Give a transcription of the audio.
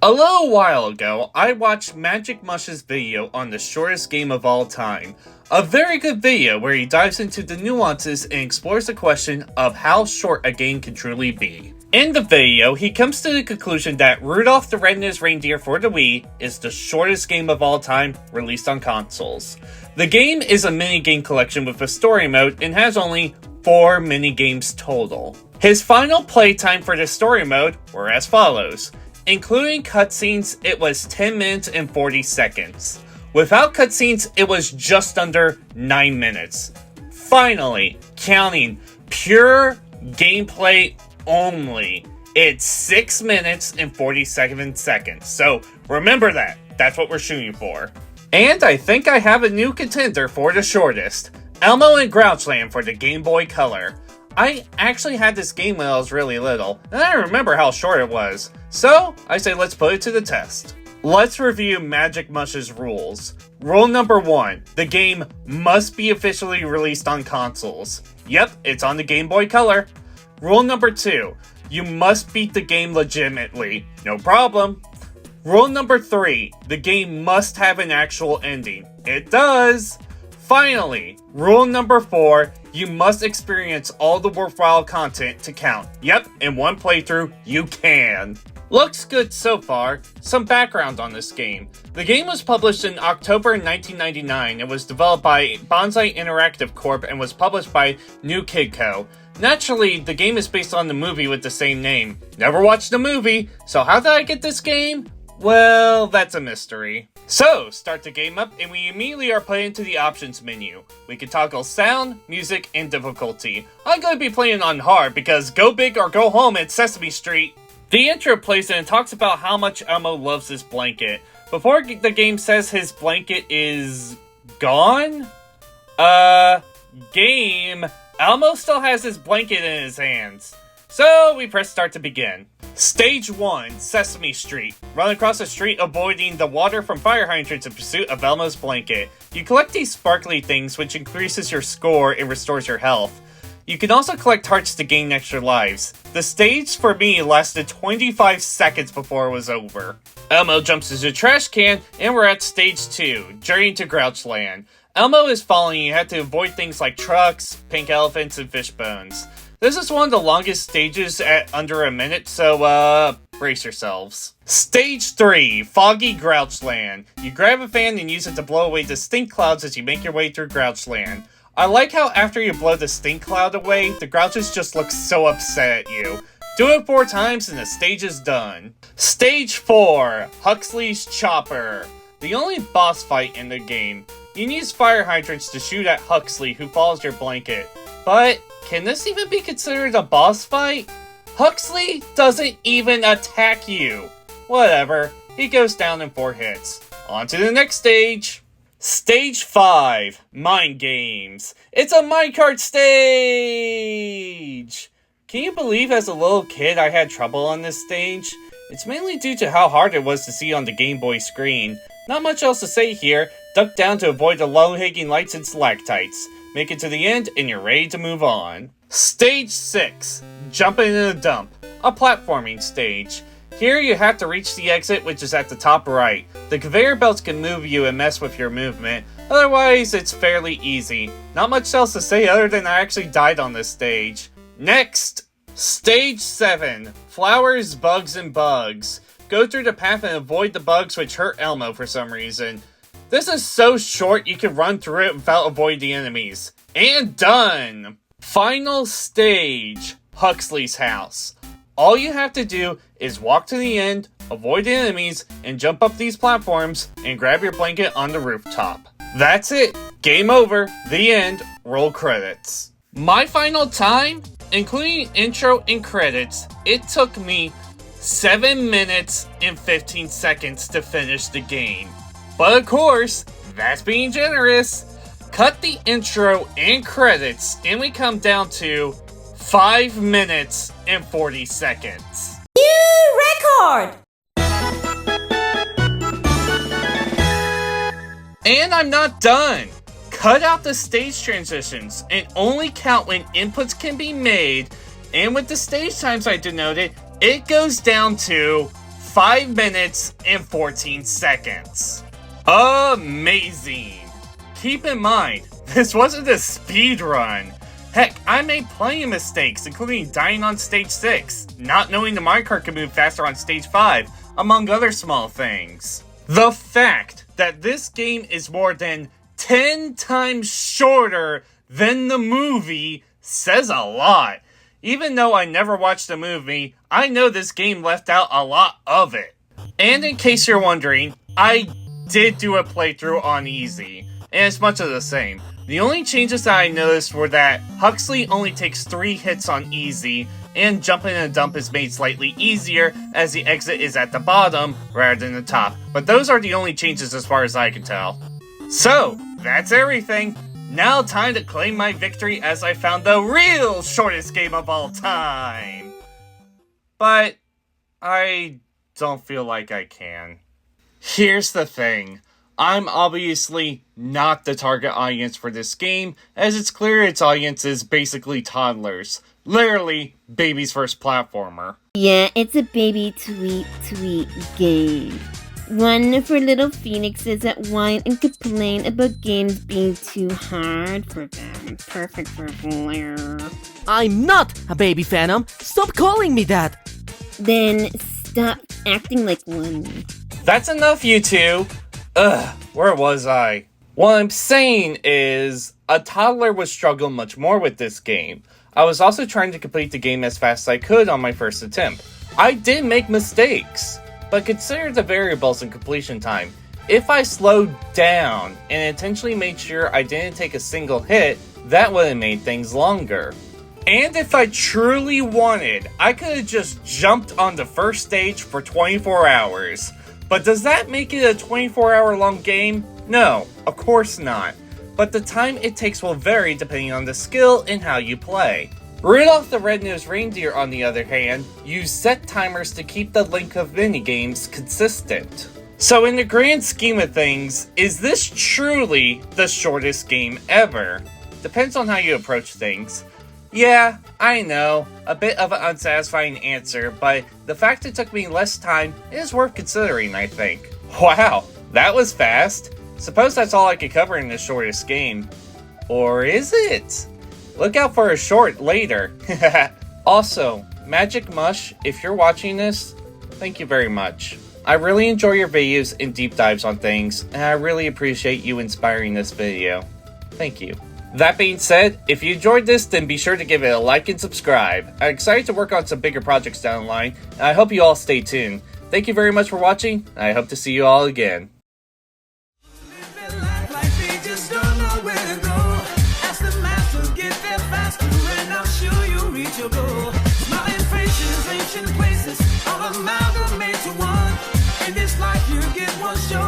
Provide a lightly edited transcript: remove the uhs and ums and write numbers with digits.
A little while ago, I watched Magic Mush's video on the shortest game of all time. A very good video where he dives into the nuances and explores the question of how short a game can truly be. In the video, he comes to the conclusion that Rudolph the Red-Nosed Reindeer for the Wii is the shortest game of all time released on consoles. The game is a minigame collection with a story mode and has only 4 minigames total. His final playtime for the story mode were as follows. Including cutscenes, it was 10 minutes and 40 seconds. Without cutscenes, it was just under 9 minutes. Finally, counting pure gameplay only, it's 6 minutes and 47 seconds. So remember that. That's what we're shooting for. And I think I have a new contender for the shortest. Elmo and Grouchland for the Game Boy Color. I actually had this game when I was really little, and I remember how short it was. So, I say let's put it to the test. Let's review Magic Mush's rules. Rule number 1, the game must be officially released on consoles. Yep, it's on the Game Boy Color. Rule number 2, you must beat the game legitimately. No problem. Rule number 3, the game must have an actual ending. It does. Finally, rule number 4, you must experience all the worthwhile content to count. Yep, in one playthrough, you can. Looks good so far. Some background on this game. The game was published in October 1999 and was developed by Bonsai Interactive Corp and was published by New Kid Co. Naturally, the game is based on the movie with the same name. Never watched the movie, so how did I get this game? Well, that's a mystery. So, start the game up and we immediately are put into the options menu. We can toggle sound, music, and difficulty. I'm going to be playing on hard because go big or go home at Sesame Street. The intro plays and it talks about how much Elmo loves his blanket. Before the game says his blanket is gone? Game, Elmo still has his blanket in his hands. So, we press start to begin. Stage 1, Sesame Street. Run across the street avoiding the water from fire hydrants in pursuit of Elmo's blanket. You collect these sparkly things which increases your score and restores your health. You can also collect hearts to gain extra lives. The stage for me lasted 25 seconds before it was over. Elmo jumps into a trash can and we're at stage 2, Journey to Grouchland. Elmo is falling and you have to avoid things like trucks, pink elephants, and fish bones. This is one of the longest stages at under a minute, so brace yourselves. Stage 3, Foggy Grouchland. You grab a fan and use it to blow away the stink clouds as you make your way through Grouchland. I like how after you blow the stink cloud away, the Grouches just look so upset at you. Do it 4 times and the stage is done. Stage 4, Huxley's Chopper. The only boss fight in the game. You can use fire hydrants to shoot at Huxley who follows your blanket. But can this even be considered a boss fight? Huxley doesn't even attack you. Whatever, he goes down in 4 hits. On to the next stage. Stage 5, Mind Games. It's a minecart stage! Can you believe as a little kid I had trouble on this stage? It's mainly due to how hard it was to see on the Game Boy screen. Not much else to say here. Duck down to avoid the low-hanging lights and stalactites. Make it to the end and you're ready to move on. Stage 6, Jumping in a Dump. A platforming stage. Here you have to reach the exit, which is at the top right. The conveyor belts can move you and mess with your movement. Otherwise, it's fairly easy. Not much else to say other than I actually died on this stage. Next! Stage 7, Flowers, Bugs, and Bugs. Go through the path and avoid the bugs which hurt Elmo for some reason. This is so short you can run through it without avoiding the enemies. And done! Final stage, Huxley's house. All you have to do is walk to the end, avoid the enemies, and jump up these platforms and grab your blanket on the rooftop. That's it. Game over. The end. Roll credits. My final time, including intro and credits, it took me 7 minutes and 15 seconds to finish the game. But of course, that's being generous. Cut the intro and credits and we come down to 5 minutes and 40 seconds. New record! And I'm not done. Cut out the stage transitions and only count when inputs can be made. And with the stage times I denoted, it goes down to 5 minutes and 14 seconds. Amazing! Keep in mind, this wasn't a speed run. Heck, I made plenty of mistakes, including dying on stage 6, not knowing the minecart could move faster on stage 5, among other small things. The fact that this game is more than 10 times shorter than the movie says a lot. Even though I never watched the movie, I know this game left out a lot of it. And in case you're wondering, I did do a playthrough on easy, and it's much of the same. The only changes that I noticed were that Huxley only takes 3 hits on easy, and jumping in a dump is made slightly easier as the exit is at the bottom rather than the top. But those are the only changes as far as I can tell. So, that's everything. Now time to claim my victory as I found the real shortest game of all time. But I don't feel like I can. Here's the thing. I'm obviously not the target audience for this game, as it's clear its audience is basically toddlers. Literally, baby's first platformer. Yeah, it's a baby tweet game. One for little phoenixes that whine and complain about games being too hard for them. Perfect for Blair. I'm not a baby phantom. Stop calling me that. Then stop acting like one. That's enough, you two. Ugh, where was I? What I'm saying is, a toddler would struggle much more with this game. I was also trying to complete the game as fast as I could on my first attempt. I did make mistakes, but consider the variables in completion time. If I slowed down and intentionally made sure I didn't take a single hit, that would have made things longer. And if I truly wanted, I could have just jumped on the first stage for 24 hours. But does that make it a 24-hour long game? No, of course not. But the time it takes will vary depending on the skill and how you play. Rudolph the Red-Nosed Reindeer, on the other hand, use set timers to keep the length of minigames consistent. So in the grand scheme of things, is this truly the shortest game ever? Depends on how you approach things. Yeah, I know, a bit of an unsatisfying answer, but the fact it took me less time is worth considering, I think. Wow, that was fast. Suppose that's all I could cover in the shortest game. Or is it? Look out for a short later. Also, Magic Mush, if you're watching this, thank you very much. I really enjoy your videos and deep dives on things, and I really appreciate you inspiring this video. Thank you. That being said, if you enjoyed this, then be sure to give it a like and subscribe. I'm excited to work on some bigger projects down the line, and I hope you all stay tuned. Thank you very much for watching, and I hope to see you all again. Places, all amalgamate to one. In this life you get one shot.